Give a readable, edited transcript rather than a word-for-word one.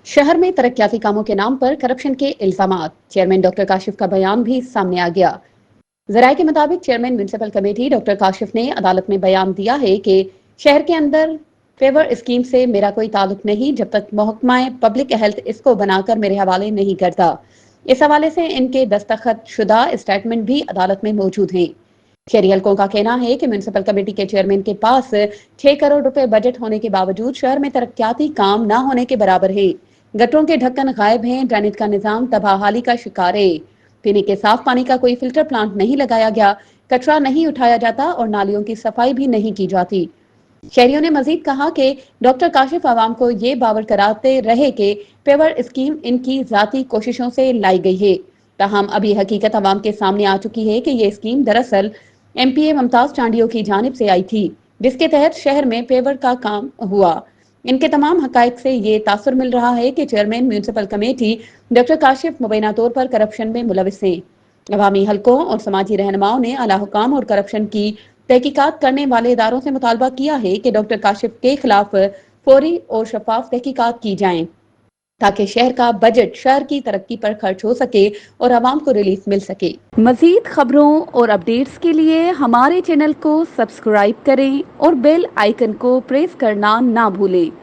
शहर में तरक्याती कामों के नाम पर करप्शन के इल्जामात। चेयरमैन डॉक्टर काशिफ का बयान भी सामने आ गया। जराये के मुताबिक chairman municipal committee doctor Kashif ने अदालत में बयान दिया है कि शहर के अंदर फेवर स्कीम से मेरा कोई ताल्लुक नहीं जब तक महकमा पब्लिक हेल्थ इसको बनाकर मेरे हवाले नहीं करता। इस हवाले से इनके दस्तखत शुदा स्टेटमेंट भी अदालत में मौजूद हैं। शहरी हलकों का कहना है कि म्युनिसिपल कमेटी के चेयरमैन के पास 6 करोड़ रुपए बजट होने के बावजूद शहर में तरक्याती काम ना होने के बराबर है। गटरों के ढक्कन गायब हैं, ड्रेनेज का निजाम तबाहाली का शिकार है, पीने के साफ पानी का कोई फिल्टर प्लांट नहीं लगाया गया, कचरा नहीं उठाया जाता और नालियों की सफाई भी नहीं की जाती। शहरियों ने मजीद कहा कि डॉक्टर काशिफ आवाम को ये बावर कराते रहे कि पेवर स्कीम इनकी जाती कोशिशों से लाई गई है। ताहम अभी हकीकत आवाम के सामने आ चुकी है कि ये स्कीम दरअसल एमपीए मुमताज चांडियों की जानिब से आई थी, जिसके तहत शहर में पेवर का काम हुआ। इनके तमाम हकायक से ये तासुर मिल रहा है कि chairman municipal committee doctor Kashif मुबैना तौर पर करप्शन में मुलविस हैं। अवामी हलकों और समाजी रहनुमाओं ने आला हुकाम और करप्शन की तहकीकात करने वाले इदारों से मुतालबा किया है कि डॉक्टर काशिफ के खिलाफ फौरी और शफाफ तहकीकात की जाएं, ताकि शहर का बजट शहर की तरक्की पर खर्च हो सके और आवाम को रिलीफ मिल सके। मजीद खबरों और अपडेट्स के लिए हमारे चैनल को सब्सक्राइब करें और बेल आइकन को प्रेस करना ना भूलें।